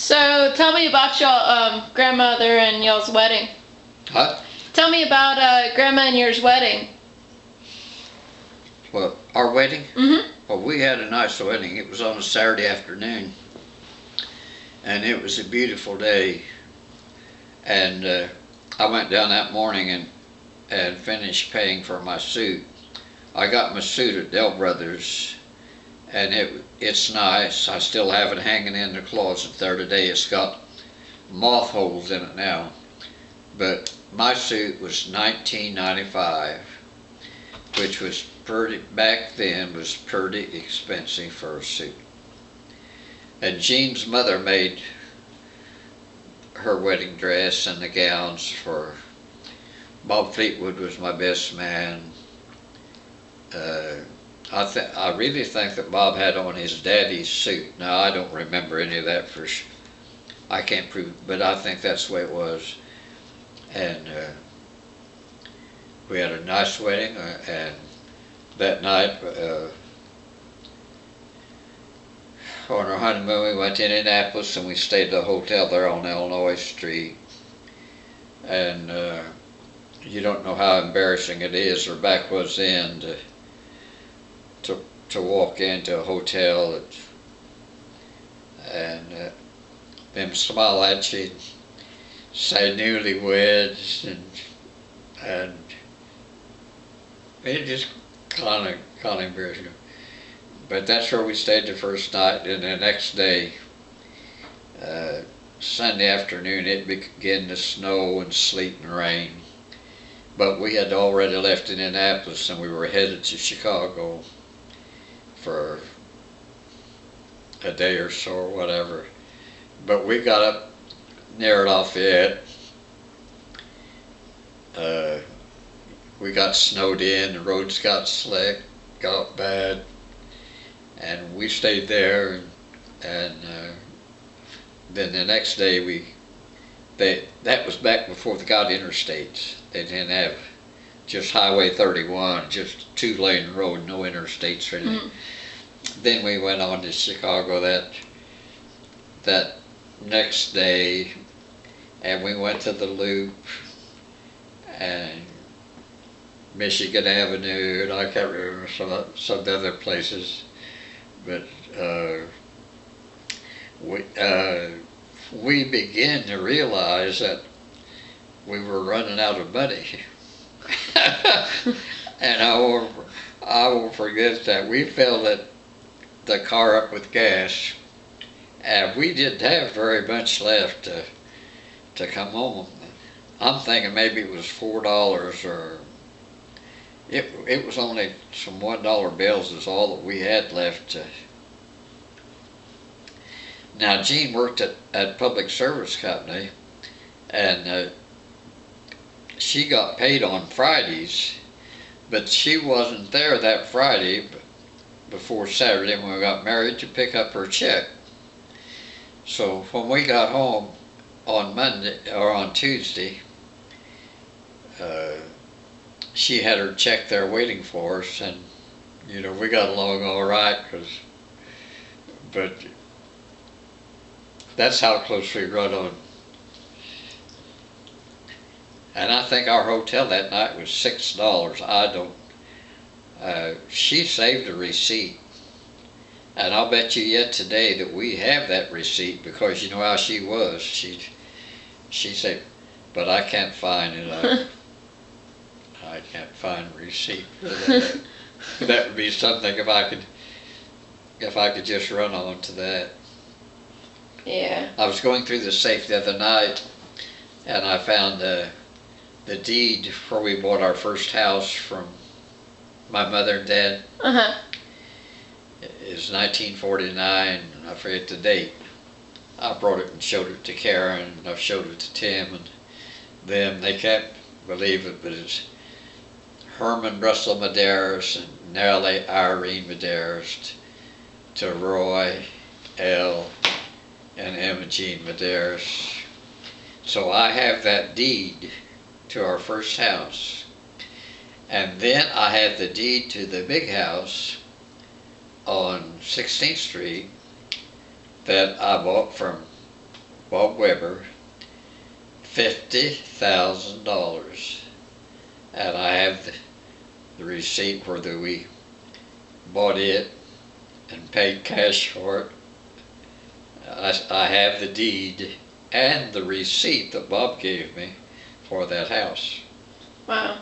So tell me about your grandmother and y'all's wedding. Huh? Tell me about Grandma and yours wedding. Well, our wedding? Mm-hmm. Well, we had a nice wedding. It was on a Saturday afternoon, and it was a beautiful day. And I went down that morning and finished paying for my suit. I got my suit at Dell Brothers, and it's nice. I still have it hanging in the closet there today. It's got moth holes in it now. But my suit was $19.95, which was back then was pretty expensive for a suit. And Jean's mother made her wedding dress and the gowns for Bob Fleetwood was my best man. I really think that Bob had on his daddy's suit. Now I don't remember any of that for sure. I can't prove it, but I think that's the way it was. And we had a nice wedding, and that night on our honeymoon we went to Indianapolis and we stayed at a hotel there on Illinois Street. And you don't know how embarrassing it is, or back was then, to walk into a hotel and them smile at you, say newlyweds, and it just kind of embarrassing. But that's where we stayed the first night, and the next day, Sunday afternoon, it began to snow and sleet and rain. But we had already left Indianapolis and we were headed to Chicago for a day or so or whatever. But we got up near Lafayette. We got snowed in, the roads got slick, got bad, and we stayed there. And then the next day that was back before they got interstates. They didn't have just Highway 31, just two-lane road, no interstates or anything. Then we went on to Chicago that next day, and we went to the Loop and Michigan Avenue, and I can't remember some other places, but we began to realize that we were running out of money. And I will forget that we filled the car up with gas, and we didn't have very much left to come home. I'm thinking maybe it was $4, or it was only some $1 bills is all that we had left. Now Jean worked at Public Service Company, and she got paid on Fridays, but she wasn't there that Friday before Saturday when we got married to pick up her check. So when we got home on Monday or on Tuesday, she had her check there waiting for us, and we got along all right, but that's how close we run on. And I think our hotel that night was $6. She saved a receipt, and I'll bet you yet today that we have that receipt, because you know how she was. She said, but I can't find it. I can't find a receipt for that. That would be something if I could just run on to that. Yeah. I was going through the safe the other night, and I found the deed where we bought our first house from my mother and dad. It's 1949, I forget the date. I brought it and showed it to Karen, and I showed it to Tim and them. They can't believe it, but it's Herman Russell Medaris and Nellie Irene Medaris to Roy L. and Emma Jean Medaris. So I have that deed to our first house. And then I have the deed to the big house on 16th Street that I bought from Bob Weber $50,000. And I have the receipt where we bought it and paid cash for it. I have the deed and the receipt that Bob gave me for that house. Wow.